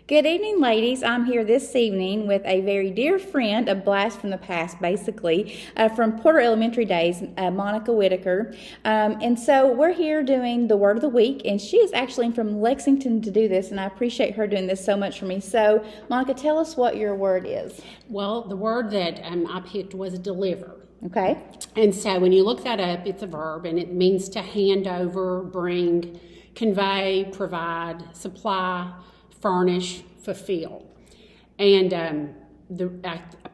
Good evening, ladies. I'm here this evening with a very dear friend, a blast from the past, basically, from Porter Elementary days, Monica Whitaker. And so we're here doing the Word of the Week, and she is actually from Lexington to do this, and I appreciate her doing this so much for me. So, Monica, tell us what your word is. Well, the word that I picked was deliver. Okay. And so when you look that up, it's a verb, and it means to hand over, bring, convey, provide, supply, furnish, fulfill. And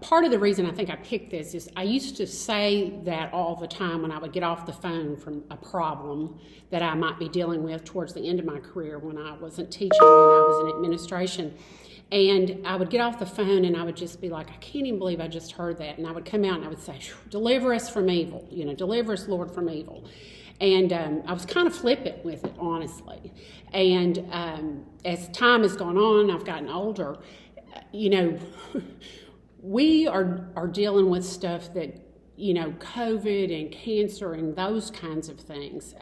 part of the reason I think I picked this is I used to say that all the time when I would get off the phone from a problem that I might be dealing with towards the end of my career when I wasn't teaching, when I was in administration. And I would get off the phone and I would just be like, I can't even believe I just heard that. And I would come out and I would say, deliver us from evil, deliver us, Lord, from evil. And I was kind of flippant with it, honestly. And as time has gone on, I've gotten older, we are dealing with stuff that, COVID and cancer and those kinds of things.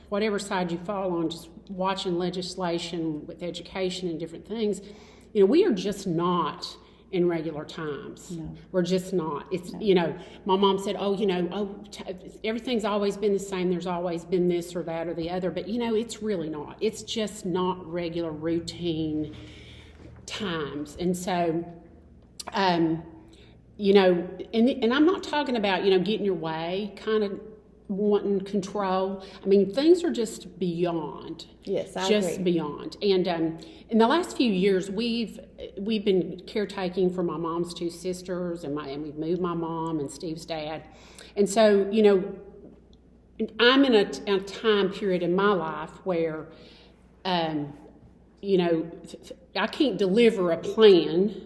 Whatever side you fall on, just watching legislation with education and different things, we are just not in regular times. No. We're just not. It's, my mom said, everything's always been the same. There's always been this or that or the other. But, it's really not. It's just not regular routine times. And so, and I'm not talking about, getting your way, kind of wanting control. I mean, things are just beyond. Yes, I just agree. Beyond. And in the last few years, we've been caretaking for my mom's two sisters, and we've moved my mom and Steve's dad. And so, I'm in a time period in my life where, I can't deliver a plan.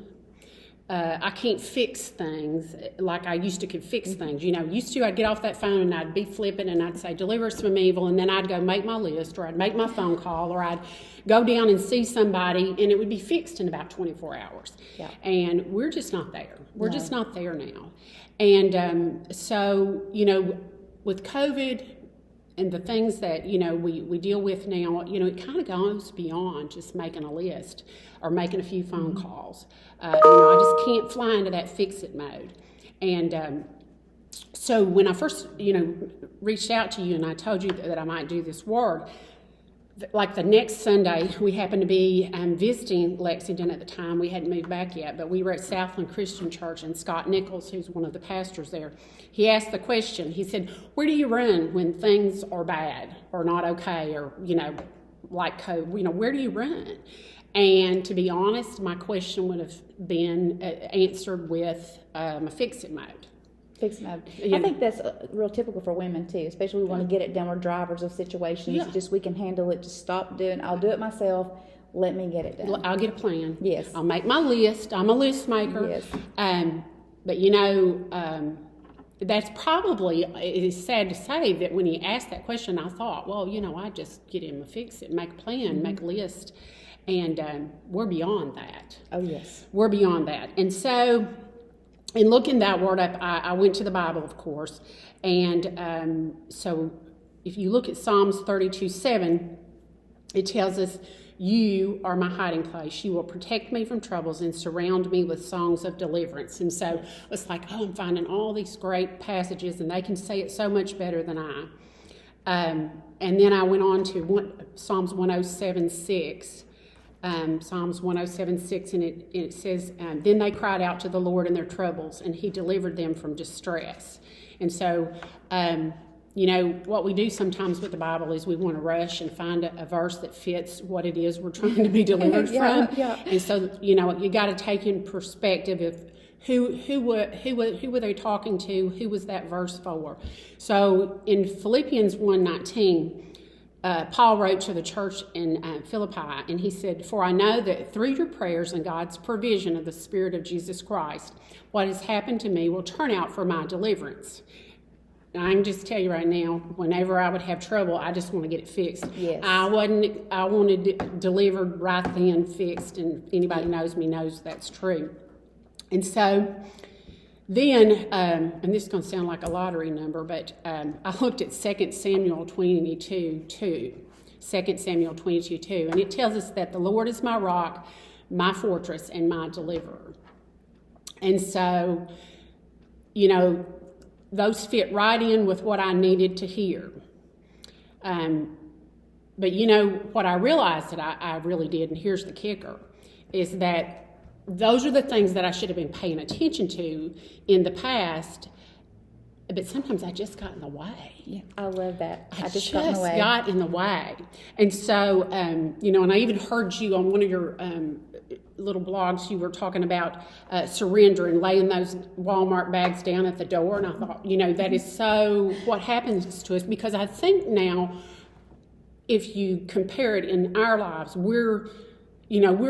I can't fix things like I used to could fix things. Used to I'd get off that phone and I'd be flippant and I'd say, deliver us from evil, and then I'd go make my list, or I'd make my phone call, or I'd go down and see somebody, and it would be fixed in about 24 hours. Yeah. And we're just not there. We're No. just not there now. And so, with COVID and the things that, we deal with now, it kind of goes beyond just making a list or making a few phone calls. I just can't fly into that fix-it mode. And so when I first, reached out to you and I told you that I might do this word, like the next Sunday, we happened to be visiting Lexington at the time. We hadn't moved back yet, but we were at Southland Christian Church, and Scott Nichols, who's one of the pastors there, he asked the question. He said, where do you run when things are bad or not okay, or, like COVID, where do you run? And to be honest, my question would have been answered with a fix-it mode. Fix mode. Yeah. I think that's real typical for women too, especially we want to get it done. We're drivers of situations. Yeah. Just we can handle it. Just stop doing. I'll do it myself. Let me get it done. I'll get a plan. Yes. I'll make my list. I'm a list maker. Yes. But that's probably, it is sad to say that when he asked that question, I thought, well, I just get him a fix it, make a plan, make a list. And we're beyond that. Oh, yes. We're beyond that. And so, in looking that word up, I went to the Bible, of course. And so, if you look at Psalms 32:7, it tells us, you are my hiding place. You will protect me from troubles and surround me with songs of deliverance. And so, it's like, I'm finding all these great passages, and they can say it so much better than I. And then I went on to Psalms 107:6. Psalms 107:6, and it says, then they cried out to the Lord in their troubles, and he delivered them from distress. And so, what we do sometimes with the Bible is we want to rush and find a verse that fits what it is we're trying to be delivered from. Yeah. And so, you got to take in perspective of who were they talking to? Who was that verse for? So in Philippians 1:19, Paul wrote to the church in Philippi, and he said, for I know that through your prayers and God's provision of the Spirit of Jesus Christ, what has happened to me will turn out for my deliverance. And I can just tell you right now, whenever I would have trouble, I just want to get it fixed. Yes. I wanted it delivered right then, fixed, and anybody knows me knows that's true. And so then, and this is going to sound like a lottery number, but I looked at 2 Samuel 22:2. 2 Samuel 22:2. And it tells us that the Lord is my rock, my fortress, and my deliverer. And so, those fit right in with what I needed to hear. But what I realized that I really did, and here's the kicker, is that those are the things that I should have been paying attention to in the past, but sometimes I just got in the way. Yeah, I love that. I just got in the way. And so, and I even heard you on one of your little blogs, you were talking about surrender and laying those Walmart bags down at the door. And I thought, that is so what happens to us, because I think now, if you compare it in our lives, we're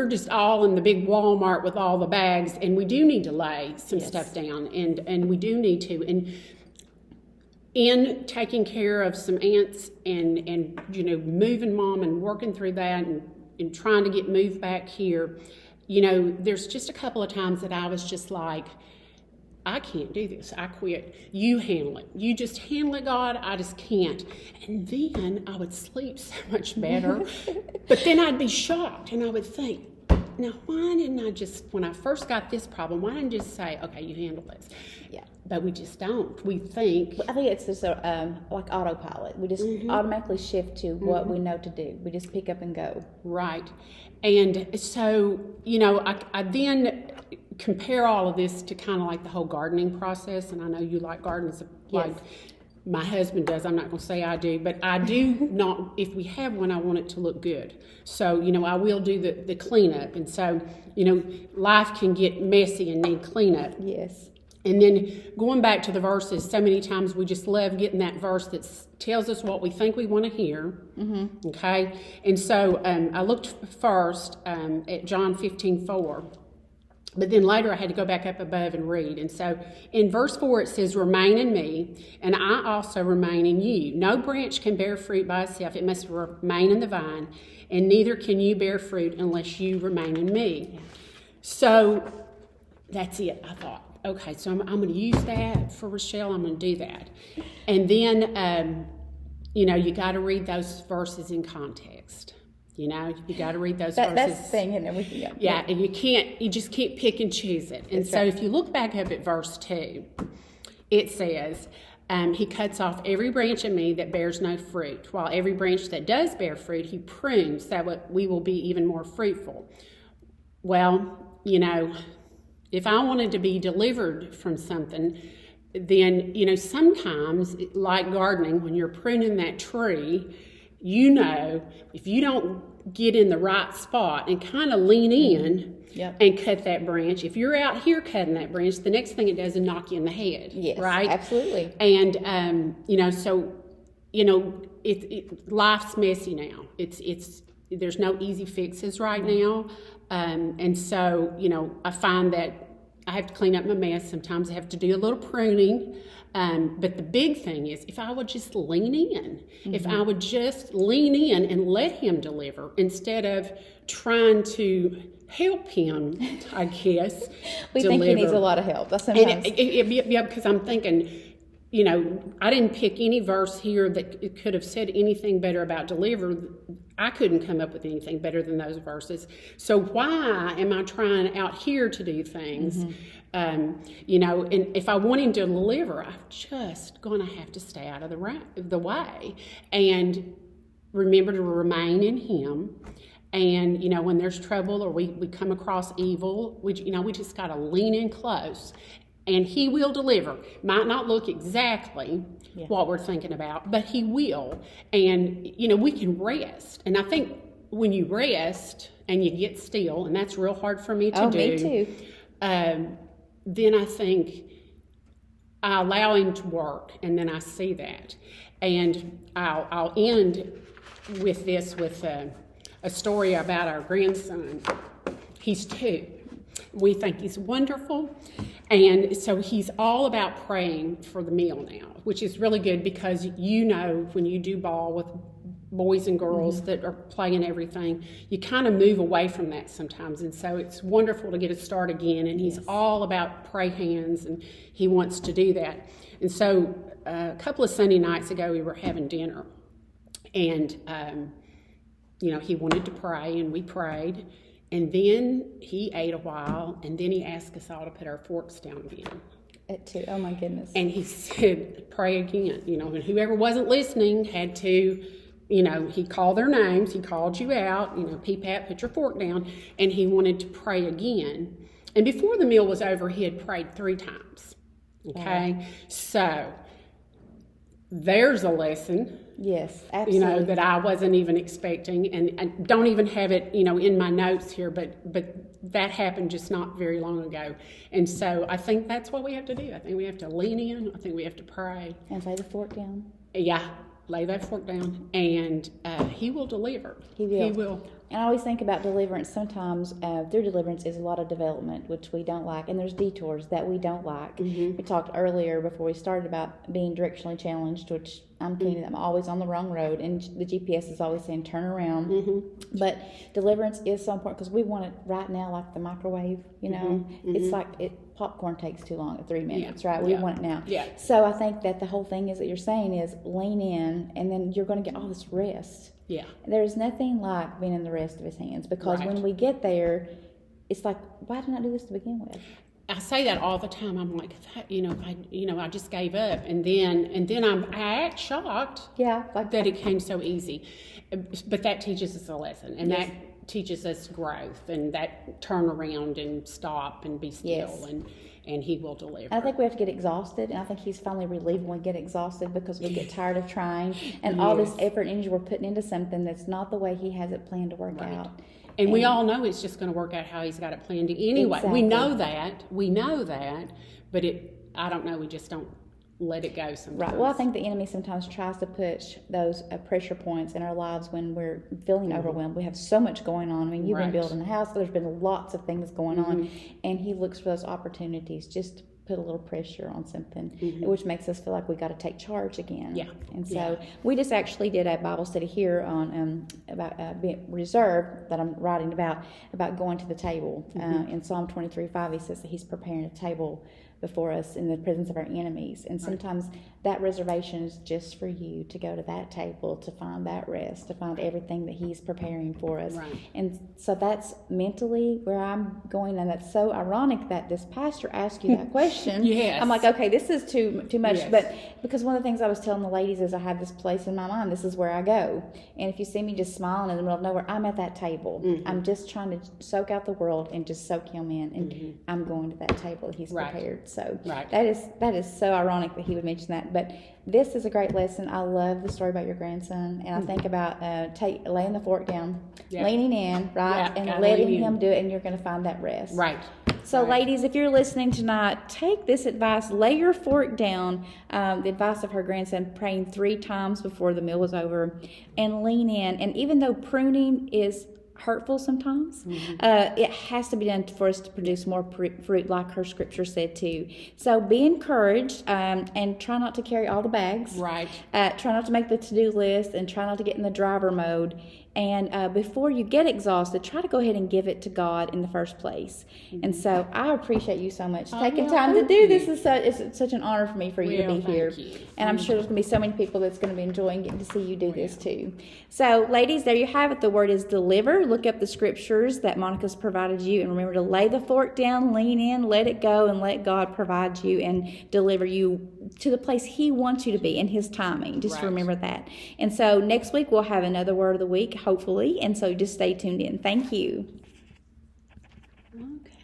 just all in the big Walmart with all the bags, and we do need to lay some stuff down, and we do need to. And in taking care of some aunts and moving Mom and working through that and trying to get moved back here, there's just a couple of times that I was just like, I can't do this. I quit. You handle it. You just handle it, God. I just can't. And then I would sleep so much better. But then I'd be shocked, and I would think, now, why didn't I just, when I first got this problem, why didn't I just say, okay, you handle this? Yeah. But we just don't. We think. I think it's just like autopilot. We just automatically shift to what we know to do. We just pick up and go. Right. And so, I then compare all of this to kind of like the whole gardening process. And I know you like gardens like my husband does. I'm not going to say I do, but I do not, if we have one, I want it to look good. So, I will do the cleanup. And so, life can get messy and need cleanup. Yes. And then going back to the verses, so many times we just love getting that verse that tells us what we think we want to hear. Mm-hmm. Okay? And so I looked first at John 15:4. But then later I had to go back up above and read. And so in verse 4 it says, remain in me, and I also remain in you. No branch can bear fruit by itself. It must remain in the vine. And neither can you bear fruit unless you remain in me. So that's it. I thought, okay, so I'm going to use that for Rochelle. I'm going to do that. And then, you got to read those verses in context. You got to read those verses. That's the thing, isn't it? Yeah, and you just can't pick and choose it. And so if you look back up at verse 2, it says, he cuts off every branch in me that bears no fruit, while every branch that does bear fruit, he prunes that we will be even more fruitful. Well, if I wanted to be delivered from something, then, sometimes, like gardening, when you're pruning that tree, if you don't get in the right spot and kind of lean in and cut that branch, if you're out here cutting that branch, the next thing it does is knock you in the head. Yes, right? Absolutely. And, life's messy now. There's no easy fixes right now. And so, I find that I have to clean up my mess. Sometimes I have to do a little pruning. But the big thing is, if I would just lean in, if I would just lean in and let him deliver instead of trying to help him, I guess. We think he needs a lot of help. That's sometimes. Because I'm thinking, I didn't pick any verse here that could have said anything better about deliver. I couldn't come up with anything better than those verses. So why am I trying out here to do things? And if I want him to deliver, I'm just going to have to stay out of the way and remember to remain in him. And, when there's trouble or we come across evil, we just got to lean in close. And he will deliver. Might not look exactly what we're thinking about, but he will. And, we can rest. And I think when you rest and you get still, and that's real hard for me to do. Me too. Then I think I allow him to work, and then I see that. And I'll end with this with a story about our grandson. He's 2. We think he's wonderful. And so he's all about praying for the meal now, which is really good because when you do ball with boys and girls that are playing everything, you kind of move away from that sometimes. And so it's wonderful to get a start again. And he's all about pray hands, and he wants to do that. And so a couple of Sunday nights ago, we were having dinner. And he wanted to pray, and we prayed. And then he ate a while, and then he asked us all to put our forks down again. At 2. Oh, my goodness. And he said, pray again. And whoever wasn't listening had to, he called their names. He called you out, P-Pat, put your fork down. And he wanted to pray again. And before the meal was over, he had prayed 3 times. Okay? Wow. So there's a lesson. Yes, absolutely. That I wasn't even expecting, and I don't even have it, in my notes here, but that happened just not very long ago. And so I think that's what we have to do. I think we have to lean in. I think we have to pray. And lay the fork down. Yeah, lay that fork down, and he will deliver. He will. He will. And I always think about deliverance. Sometimes through deliverance is a lot of development, which we don't like, and there's detours that we don't like. Mm-hmm. We talked earlier before we started about being directionally challenged, which I'm keen to. I'm always on the wrong road, and the GPS is always saying turn around. Mm-hmm. But deliverance is so important because we want it right now, like the microwave. Mm-hmm. It's like popcorn takes too long at 3 minutes, right? We want it now. Yeah. So I think that the whole thing is that you're saying is lean in, and then you're going to get all this rest. Yeah. There's nothing like being in the rest of his hands, because Right. when we get there, it's like, why didn't I do this to begin with? I say that all the time. I'm like, I just gave up, and then I act shocked. Yeah, like that it came so easy. But that teaches us a lesson, and Yes. that teaches us growth, and that turn around and stop and be still, Yes. and he will deliver. I think we have to get exhausted, and I think he's finally relieved when we get exhausted, because we get tired of trying, and all this effort and energy we're putting into something that's not the way he has it planned to work Right. out. And we all know it's just going to work out how he's got it planned anyway. Exactly. We know that, but I don't know, we just don't let it go sometimes. Right. Well, I think the enemy sometimes tries to push those pressure points in our lives when we're feeling overwhelmed. We have so much going on. I mean, you've been Right. building a house. There's been lots of things going on, and he looks for those opportunities just to put a little pressure on something, which makes us feel like we got to take charge again. Yeah. And so we just actually did a Bible study here on about being reserved, that I'm writing about going to the table. In Psalm 23:5, he says that he's preparing a table before us in the presence of our enemies. And sometimes that reservation is just for you to go to that table, to find that rest, to find everything that he's preparing for us. Right. And so that's mentally where I'm going, and that's so ironic that this pastor asked you that question. Yes. I'm like, okay, this is too much. Yes. But because one of the things I was telling the ladies is I have this place in my mind. This is where I go. And if you see me just smiling in the middle of nowhere, I'm at that table. I'm just trying to soak out the world and just soak him in. And I'm going to that table that he's prepared. So that is so ironic that he would mention that. But this is a great lesson. I love the story about your grandson, and I think about laying the fork down, leaning in, right, and letting him do it, and you're going to find that rest. Right. So, ladies, if you're listening tonight, take this advice. Lay your fork down. The advice of her grandson, praying 3 times before the meal was over, and lean in. And even though pruning is hurtful sometimes, it has to be done for us to produce more fruit, like her scripture said too. So be encouraged, and try not to carry all the bags. Right. Try not to make the to-do list, and try not to get in the driver mode. And before you get exhausted, try to go ahead and give it to God in the first place. And so I appreciate you so much taking time to do this. It's such an honor for me for you to be here. And I'm sure there's going to be so many people that's going to be enjoying getting to see you do this too. So, ladies, there you have it. The word is deliver. Look up the scriptures that Monica's provided you, and remember to lay the fork down, lean in, let it go, and let God provide you and deliver you to the place He wants you to be in His timing. Just remember that. And so next week we'll have another word of the week, hopefully, and so just stay tuned in. Thank you. Okay.